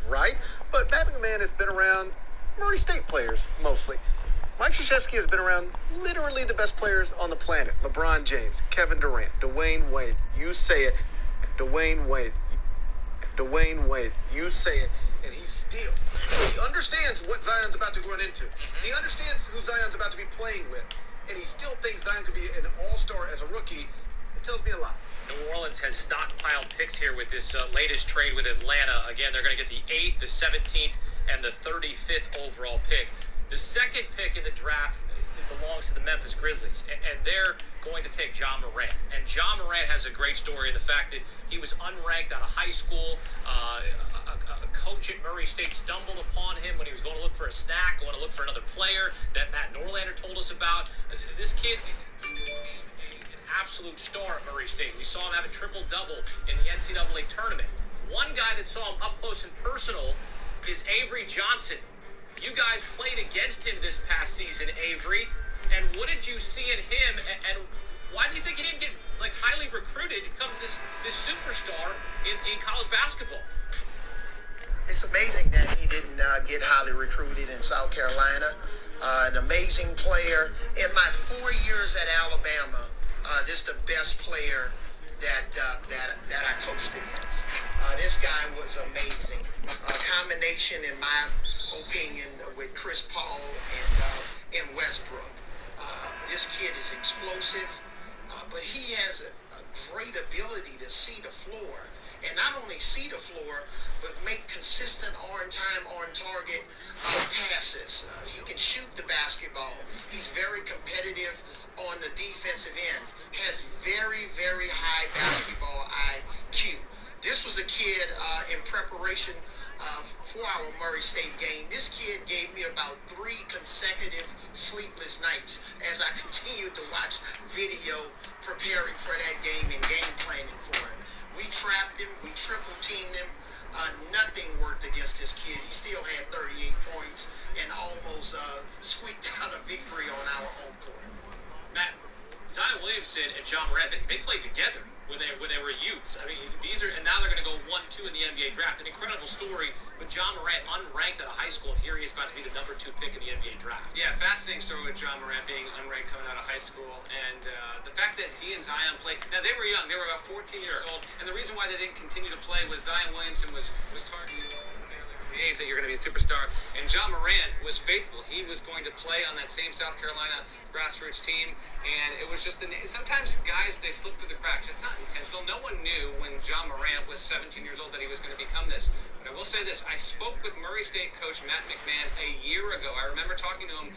right? But Matt McMahon has been around Murray State players, mostly. Mike Krzyzewski has been around literally the best players on the planet. LeBron James, Kevin Durant, Dwayne Wade. You say it. Dwayne Wade. Dwayne Wade. You say it. And he understands what Zion's about to run into. He understands who Zion's about to be playing with. And he still thinks Zion could be an all-star as a rookie. It tells me a lot. New Orleans has stockpiled picks here with this latest trade with Atlanta. Again, they're going to get the 8th, the 17th, and the 35th overall pick. The second pick in the draft belongs to the Memphis Grizzlies, and they're going to take Ja Morant. And Ja Morant has a great story in the fact that he was unranked out of high school. A coach at Murray State stumbled upon him when he was going to look for a snack, going to look for another player that Matt Norlander told us about. This kid an absolute star at Murray State. We saw him have a triple-double in the NCAA tournament. One guy that saw him up close and personal is Avery Johnson. You guys played against him this past season, Avery. And what did you see in him? And why do you think he didn't get highly recruited? He becomes this superstar in college basketball. It's amazing that he didn't get highly recruited in South Carolina. An amazing player. In my 4 years at Alabama, this is the best player that I coached against. This guy was amazing. A combination, in my opinion, with Chris Paul and Westbrook. This kid is explosive, but he has a great ability to see the floor. And not only see the floor, but make consistent on-time, on-target passes. He can shoot the basketball. He's very competitive on the defensive end. Has very, very high basketball IQ. This was a kid in preparation for our Murray State game. This kid gave me about 3 consecutive sleepless nights as I continued to watch video preparing for that game and game planning for him. We trapped him. We triple-teamed him. Nothing worked against this kid. He still had 38 points and almost squeaked out a victory on our home court. Matt, Zion Williamson and Ja Morant, they played together when they were youths. I mean, and now they're going to go 1-2 in the NBA draft. An incredible story with Ja Morant unranked out of high school, and here he is about to be the number 2 pick in the NBA draft. Yeah, fascinating story with Ja Morant being unranked coming out of high school, and the fact that he and Zion played. Now they were young; they were about 14 years old, and the reason why they didn't continue to play was Zion Williamson was targeting the age that you're going to be a superstar, and Ja Morant was faithful. He was going to play on that same South Carolina grassroots team, and it was just sometimes guys, they slip through the cracks. It's not intentional. No one knew when Ja Morant was 17 years old that he was going to become this. But I will say this, I spoke with Murray State coach Matt McMahon a year ago. I remember talking to him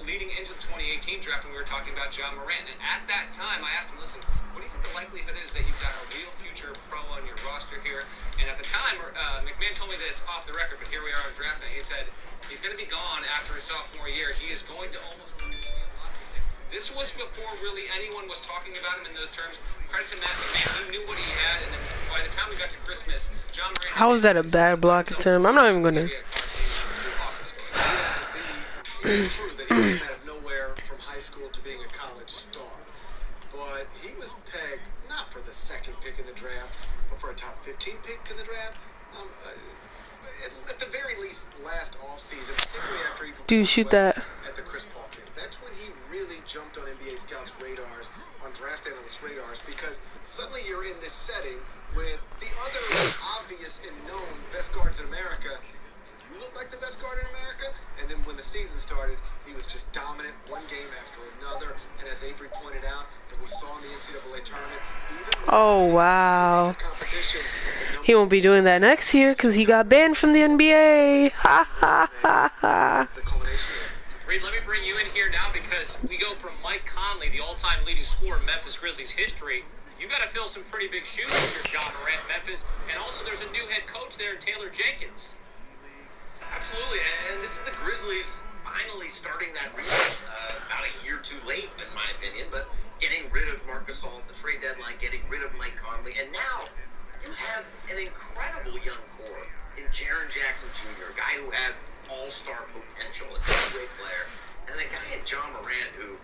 leading into the 2018 draft when we were talking about Ja Morant, and at that time I asked him, listen, what do you think the likelihood is that you've got a real future pro on your roster here? And at the time, McMahon told me this off the record, but here we are on draft night. He said he's going to be gone after his sophomore year. He is going to almost lose a lot of things. This was before really anyone was talking about him in those terms. Credit to Matt McMahon. He knew what he had, and then by the time we got to Christmas, John Morant... How is that a bad block term? I'm not even going to... It's true that he came out of nowhere from high school to being a college star. But he was pegged not for the 2nd pick in the draft, but for a top 15 pick in the draft. At the very least, last offseason, particularly after he Dude, shoot that. At the Chris Paul camp. That's when he really jumped on NBA scouts' radars, on draft analysts' radars, because suddenly you're in this setting with the other obvious and known best guards in America. You look like the best guard in America, and then when the season started, he was just dominant, one game after another. And as Avery pointed out, and we saw in the NCAA tournament, oh wow, he won't be doing that next year because he got banned from the NBA. Ha ha ha ha. Reed, let me bring you in here now because we go from Mike Conley, the all-time leading scorer in Memphis Grizzlies history. You got to fill some pretty big shoes for Ja Morant, Memphis, and also there's a new head coach there, Taylor Jenkins. Absolutely, and this is the Grizzlies finally starting that rebuild about a year too late, in my opinion, but getting rid of Marc Gasol at the trade deadline, getting rid of Mike Conley, and now you have an incredible young core in Jaren Jackson Jr., a guy who has all-star potential, a great player, and a guy in Ja Morant who,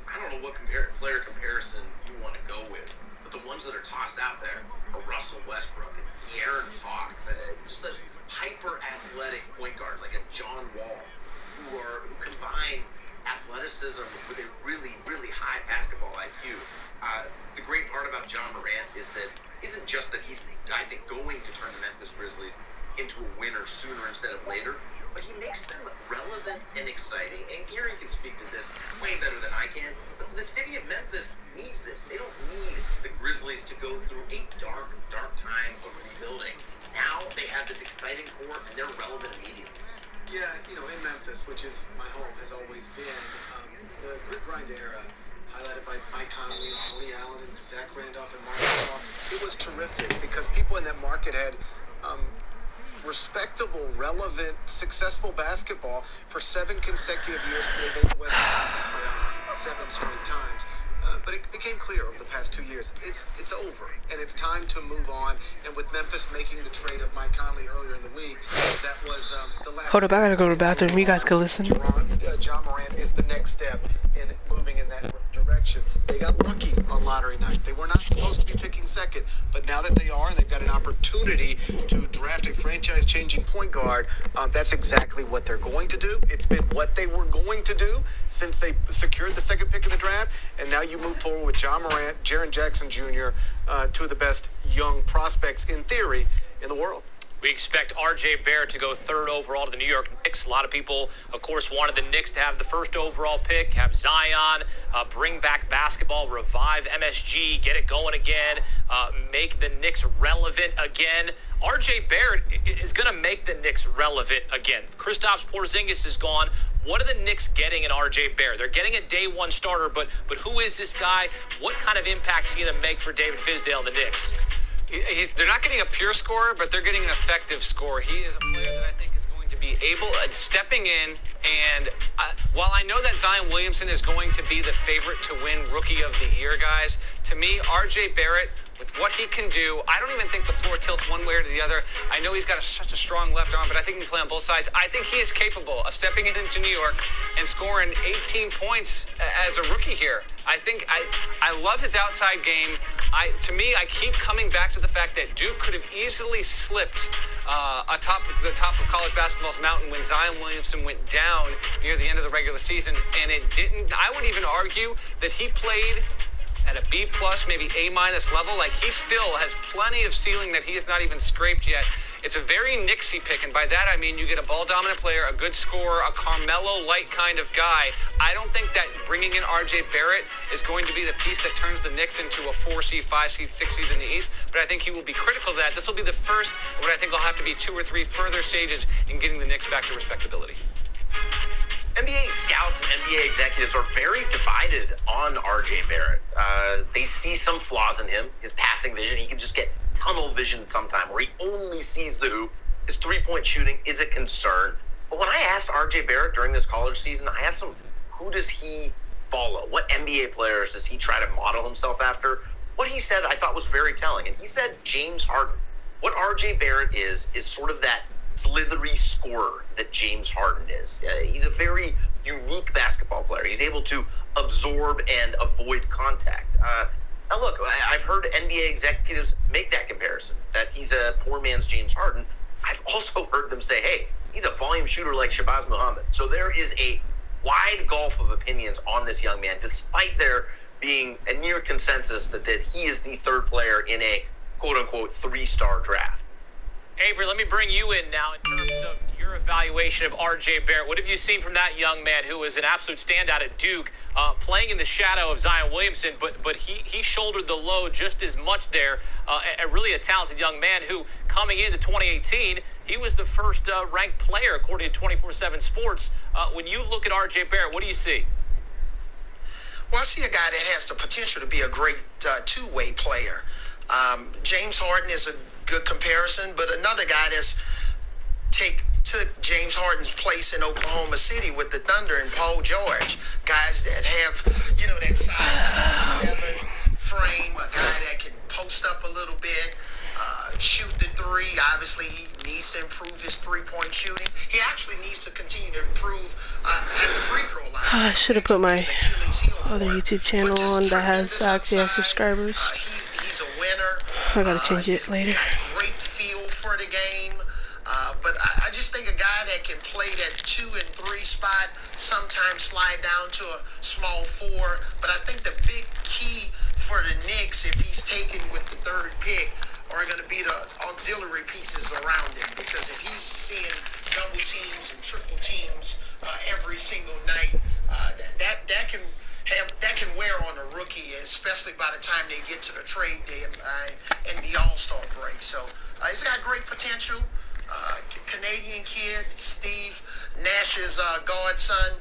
I don't know what player comparison you want to go with, but the ones that are tossed out there are Russell Westbrook and De'Aaron Fox, just this hyper-athletic athleticism with a really, really high basketball IQ. The great part about John Morant is that isn't just that he's, I think, going to turn the Memphis Grizzlies into a winner sooner instead of later, but he makes them relevant and exciting. And Gary can speak to this way better than I can. But the city of Memphis needs this. They don't need the Grizzlies to go through a dark, dark time of rebuilding. Now they have this exciting core, and they're relevant immediately. Yeah, you know, in Memphis, which is my home, has always been the grit grind era, highlighted by Mike Conley, Tony Allen, and Zach Randolph, and Mark Gasol. It was terrific because people in that market had respectable, relevant, successful basketball for 7 consecutive years. They made the West playoffs 7 straight times. But it became clear over the past 2 years, it's over, and it's time to move on. And with Memphis making the trade of Mike Conley earlier in the week, that was the last... Hold up, I gotta go to the bathroom. You guys can listen. John Morant is the next step in moving in that direction. They got lucky on lottery night. They were not supposed to be picking second, but now that they are, and they've got an opportunity to draft a franchise-changing point guard, that's exactly what they're going to do. It's been what they were going to do since they secured the second pick of the draft, and now you move forward with John Morant, Jaren Jackson Jr., two of the best young prospects, in theory, in the world. We expect R.J. Barrett to go 3rd overall to the New York Knicks. A lot of people, of course, wanted the Knicks to have the 1st overall pick, have Zion, bring back basketball, revive MSG, get it going again, make the Knicks relevant again. R.J. Barrett is going to make the Knicks relevant again. Kristaps Porzingis is gone. What are the Knicks getting in R.J. Barrett? They're getting a day one starter, but who is this guy? What kind of impact is he going to make for David Fizdale and the Knicks? They're not getting a pure scorer, but they're getting an effective scorer. He is a player that I think is going to be able at stepping in. And while I know that Zion Williamson is going to be the favorite to win Rookie of the Year, guys, to me, R.J. Barrett, with what he can do, I don't even think the floor tilts one way or the other. I know he's got such a strong left arm, but I think he can play on both sides. I think he is capable of stepping into New York and scoring 18 points as a rookie here. I love his outside game. To me, I keep coming back to the fact that Duke could have easily slipped atop the top of college basketball's mountain when Zion Williamson went down near the end of the regular season, and it didn't. I would even argue that he played at a B+, maybe A- level. Like, he still has plenty of ceiling that he has not even scraped yet. It's a very Knicksy pick, and by that I mean you get a ball-dominant player, a good scorer, a Carmelo-like kind of guy. I don't think that bringing in R.J. Barrett is going to be the piece that turns the Knicks into a 4 seed, 5 seed, 6 seed in the East, but I think he will be critical of that. This will be the first of what I think will have to be 2 or 3 further stages in getting the Knicks back to respectability. NBA scouts and NBA executives are very divided on R.J. Barrett. They see some flaws in him. His passing vision, he can just get tunnel vision sometime where he only sees the hoop. His three-point shooting is a concern. But when I asked R.J. Barrett during this college season, I asked him, who does he follow? What NBA players does he try to model himself after? What he said I thought was very telling. And he said James Harden. What R.J. Barrett is sort of that slithery scorer that James Harden is. He's a very unique basketball player. He's able to absorb and avoid contact. Now, look, I've heard NBA executives make that comparison, that he's a poor man's James Harden. I've also heard them say, hey, he's a volume shooter like Shabazz Muhammad. So there is a wide gulf of opinions on this young man, despite there being a near consensus that he is the 3rd player in a quote-unquote 3-star draft. Avery, let me bring you in now in terms of your evaluation of R.J. Barrett. What have you seen from that young man who was an absolute standout at Duke, playing in the shadow of Zion Williamson, but he shouldered the load just as much there, really a talented young man who, coming into 2018, he was the first ranked player according to 24/7 Sports. When you look at R.J. Barrett, what do you see? Well, I see a guy that has the potential to be a great two-way player. James Harden is a good comparison, but another guy that's took James Harden's place in Oklahoma City with the Thunder and Paul George, guys that have, that size 6'7" frame, a guy that can post up a little bit, shoot the three. Obviously, he needs to improve his three-point shooting. He actually needs to continue to improve at the free throw line. I should have put my other YouTube channel on that actually has subscribers. He's a winner. I gotta change it later. Great feel for the game. But I just think a guy that can play that 2 and 3 spot, sometimes slide down to a small 4. But I think the big key for the Knicks, if he's taken with the 3rd pick, are going to be the auxiliary pieces around him. Because if he's seeing double teams and triple teams every single night, that can wear on a rookie, especially by the time they get to the trade deadline and the All-Star break. So he's got great potential. Canadian kid, Steve Nash's godson.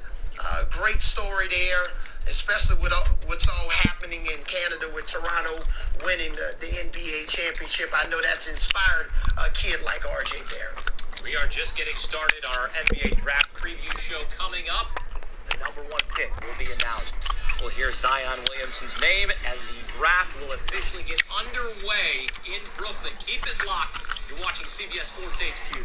Great story there, especially with what's all happening in Canada with Toronto winning the NBA championship. I know that's inspired a kid like RJ Barrett. We are just getting started. Our NBA draft preview show coming up. The number 1 pick will be announced. We'll hear Zion Williamson's name, and the draft will officially get underway in Brooklyn. Keep it locked. You're watching CBS Sports HQ.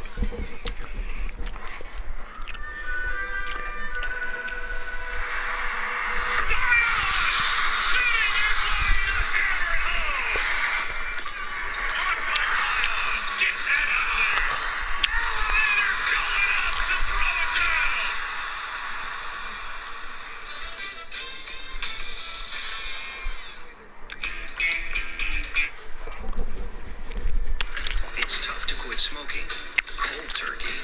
It's tough to quit smoking cold turkey.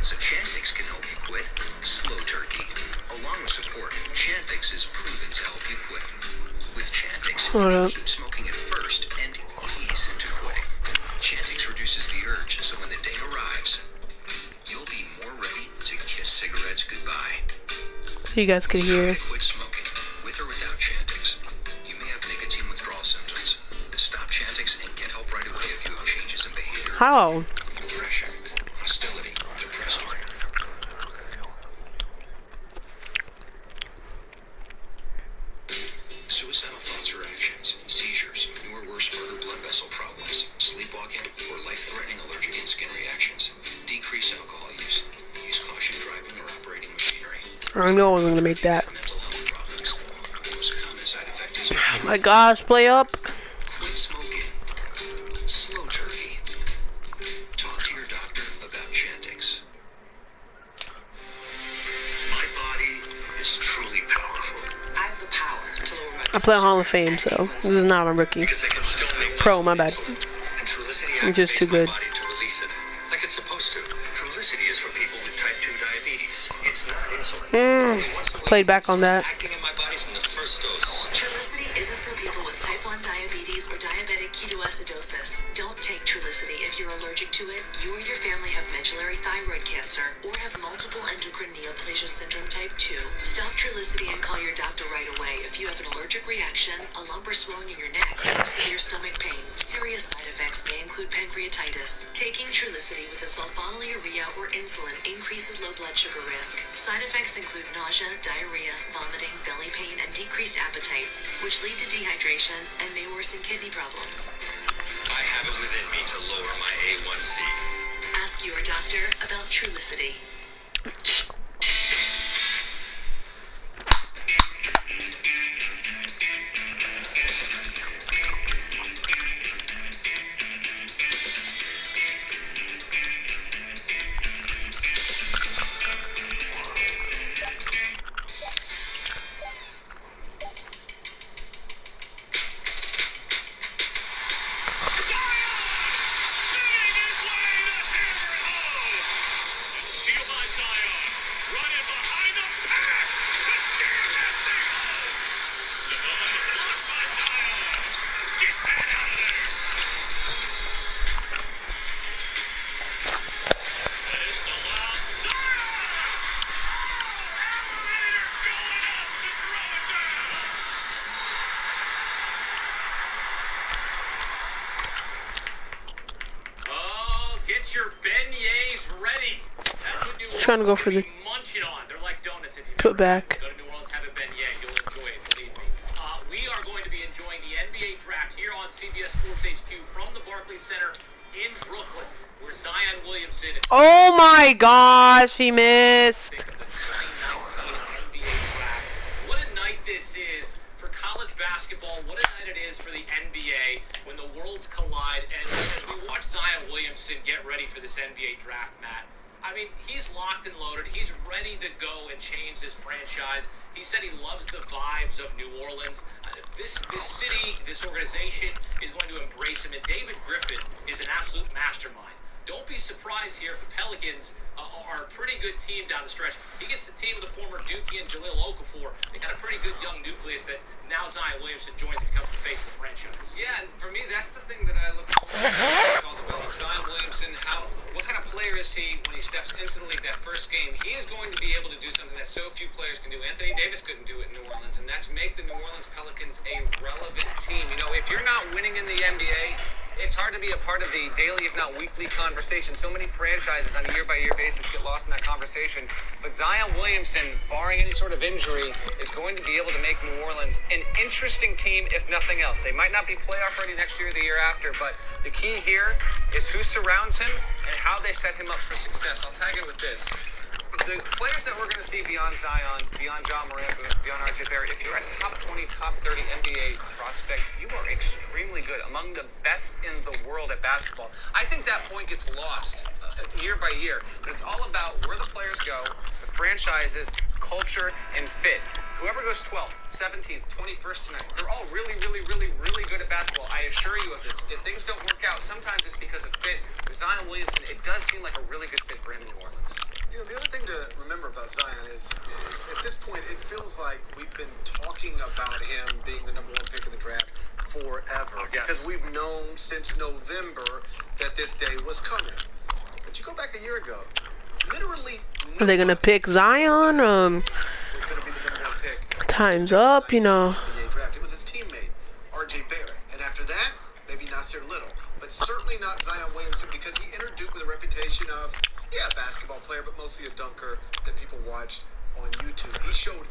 So Chantix can help you quit slow turkey. Along with support, Chantix is proven to help you quit. With Chantix, you can keep smoking at first and ease into quitting. Chantix reduces the urge, so when the day arrives, you'll be more ready to kiss cigarettes goodbye. You guys can hear. Quit smoking, with or without Chantix. You may have nicotine withdrawal symptoms. Stop Chantix and get help right away if you have changes in behavior. How? Aggression, hostility, depression. Suicidal thoughts or actions, seizures, new or worse murder, blood vessel problems, sleepwalking, or life-threatening allergic and skin reactions. Decrease alcohol use. Use caution driving or operating machinery. I know I wasn't gonna make that. Mental health problems. Most common side effect is Oh my gosh, play up. quit smoking. Slow turkey. Talk to your doctor about Chantix. My body is truly powerful. I have the power to lower my I play Hall of Fame, so this is not a rookie. because I can still make Pro, my bad. And Trulicity I'm just activates too my good. body to release it like it's supposed to. Trulicity is for people with type 2 diabetes. It's not insulin. Played back on that. Acting in my body from the first dose. Trulicity isn't for people with type 1 diabetes or diabetic ketoacidosis. Don't take Trulicity if you're allergic to it, you or your family have medullary thyroid cancer, or have multiple endocrine neoplasia syndrome type 2. Stop Trulicity and call your doctor right away if you have an allergic reaction, a lump or swelling in your neck, or severe stomach pain. Serious side effects may include pancreatitis. Taking Trulicity with a sulfonylurea or insulin increases low blood sugar risk. Side effects include nausea, diarrhea, vomiting, belly pain, and decreased appetite, which lead to dehydration and may worsen kidney problems. I have it within me to lower my A1C. Ask your doctor about Trulicity. Steal by Zion. Running behind the pack to jam that thing home. Blocked by Zion. Get that out of there. That is the lob. Zion! Elevator going up to throw it down. Oh, get your beignets ready. That's what New Trying to go Orleans for the be munching on. They're like donuts if you've put never had back. them. Go to New Orleans, have a beignet. You'll enjoy it, believe me. We are going to be enjoying the NBA draft here on CBS Sports HQ from the Barclays Center in Brooklyn, where Zion Williamson Oh my gosh, he missed. pick of the 2019 NBA draft. What a night this is for college basketball. What a night it is for the NBA when the worlds collide. And as we watch Zion Williamson get ready for this NBA draft, Matt? I mean, he's locked and loaded. He's ready to go and change this franchise. He said he loves the vibes of New Orleans. This city, this organization is going to embrace him. And David Griffin is an absolute mastermind. Don't be surprised here if the Pelicans are a pretty good team down the stretch. He gets the team with the former Dookie and Jahlil Okafor. They got a pretty good young nucleus that now Zion Williamson joins and becomes the face of the franchise. Yeah, and for me, that's the thing that I look forward to. Zion Williamson, what kind of player is he when he steps into the league that first game? He is going to be able to do something that so few players can do. Anthony Davis couldn't do it in New Orleans, and that's make the New Orleans Pelicans a relevant team. You know, if you're not winning in the NBA, it's hard to be a part of the daily, if not weekly, conversation. So many franchises on a year-by-year basis get lost in that conversation. But Zion Williamson, barring any sort of injury, is going to be able to make New Orleans an interesting team, if nothing else. They might not be playoff ready next year or the year after, but the key here is who surrounds him and how they set him up for success. I'll tag it with this. The players that we're going to see beyond Zion, beyond John Morant, beyond RJ Barrett, if you're a top 20, top 30 NBA prospect, you are extremely good, among the best in the world at basketball. I think that point gets lost year by year, but it's all about where the players go, the franchises, culture, and fit. Whoever goes 12th, 17th, 21st tonight, they're all really, really, really, really good at basketball. I assure you of this. If things don't work out, sometimes it's because of fit. With Zion Williamson, it does seem like a really good fit for him in New Orleans. You know, the other thing to remember about Zion is, at this point, it feels like we've been talking about him being the #1 pick in the draft forever. Yes. Because we've known since November that this day was coming. But you go back a year ago, literally... Are they going to pick Zion? Was going to be the #1 pick. Time's up, you know. NBA draft. It was his teammate, RJ Barrett. And after that, maybe Nasir Little. But certainly not Zion Williamson, because he entered Duke with a reputation of, a basketball player, but mostly a dunker that people watched on YouTube. He showed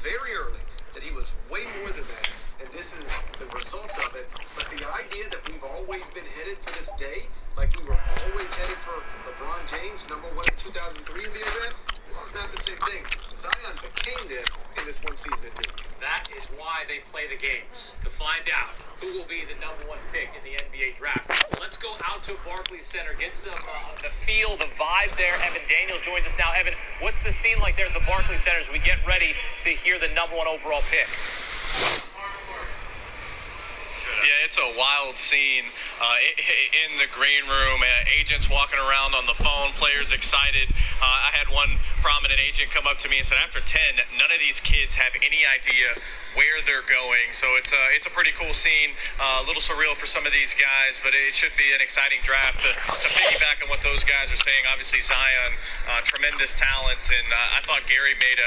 very early that he was way more than that, and this is the result of it. But the idea that we've always been headed for this day, like we were always headed for LeBron James, #1 in 2003 in the event, this is not the same thing. Zion became this in this one season at Duke. That is why they play the games, to find out who will be the #1 pick in the NBA draft. Let's go out to Barclays Center, get some the feel, the vibe there. Evan Daniels joins us now. Evan, what's the scene like there at the Barclays Center as we get ready to hear the #1 overall pick? Yeah, it's a wild scene in the green room. Agents walking around on the phone, players excited. I had one prominent agent come up to me and said, after 10, none of these kids have any idea where they're going. So it's a pretty cool scene, a little surreal for some of these guys, but it should be an exciting draft to piggyback on what those guys are saying. Obviously, Zion, tremendous talent, and I thought Gary made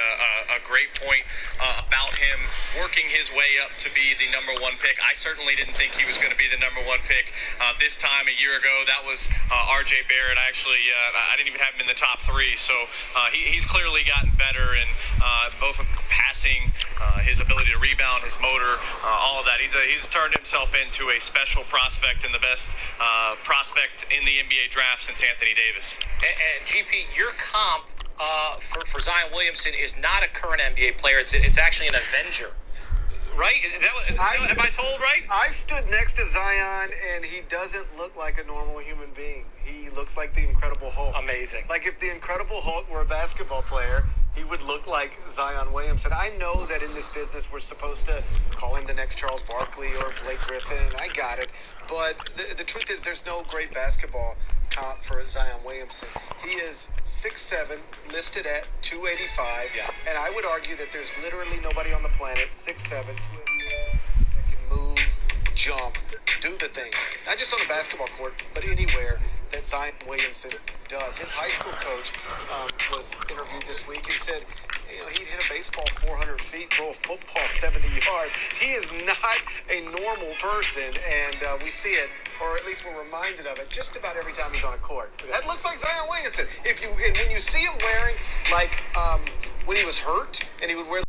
a great point about him working his way up to be the #1 pick. I certainly didn't think he was going to be the #1 pick this time a year ago. That was RJ Barrett. I didn't even have him in the top 3, so he's clearly gotten better in both passing, his ability to rebound, his motor, all of that. He's turned himself into a special prospect and the best prospect in the NBA draft since Anthony Davis. And GP, your comp for Zion Williamson is not a current NBA player. It's actually an Avenger. Right? Am I told right? I've stood next to Zion, and he doesn't look like a normal human being. He looks like the Incredible Hulk. Amazing. Like if the Incredible Hulk were a basketball player, he would look like Zion Williamson. I know that in this business we're supposed to call him the next Charles Barkley or Blake Griffin. I got it. But the truth is there's no great basketball comp for Zion Williamson. He is 6'7", listed at 285, and I would argue that there's literally nobody on the planet 6'7", 285 that can move, jump, do the things. Not just on a basketball court, but anywhere that Zion Williamson does. His high school coach was interviewed this week and said, he'd hit a baseball 400 feet, throw a football 70 yards. He is not a normal person, and we see it, or at least we're reminded of it, just about every time he's on a court. That looks like Zion Williamson. And when you see him wearing, like, when he was hurt, and he would wear